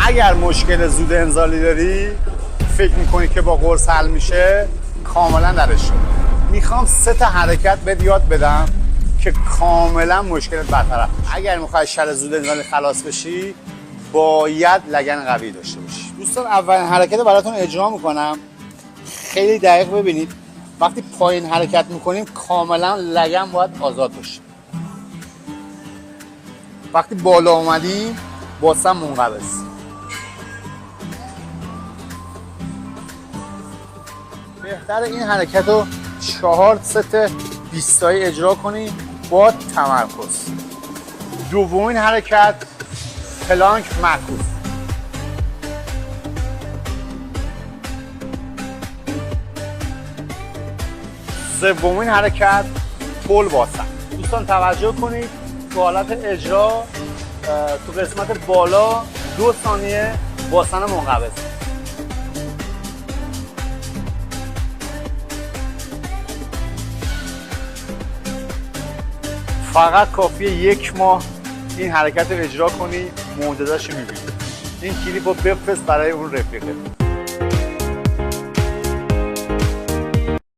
اگر مشکل زود انزالی داری فکر میکنی که با قرص حل میشه، کاملا درش شد. میخوام 3 تا حرکت بهت یاد بدم که کاملا مشکلت برطرف بشه. اگر میخوای شر زود انزالی خلاص بشی باید لگن قوی داشته باشی. دوستان اولین حرکت براتون اجرا میکنم، خیلی دقیق ببینید. وقتی پایین حرکت میکنیم کاملا لگن باید آزاد باشه. وقتی بالا اومدیم باسم منقبض. بهتر این حرکت رو 4 ست 20 تایی اجرا کنی با تمرکز. دومین حرکت پلانک معکوس. سومین حرکت پل باسن. دوستان توجه کنید تو حالت اجرا تو قسمت بالا 2 ثانیه باسن منقبض. فقط کافیه 1 ماه این حرکت رو اجرا کنی، معجزه‌اش می‌بینی. این کلیپ رو بفرست برای اون رفیقت.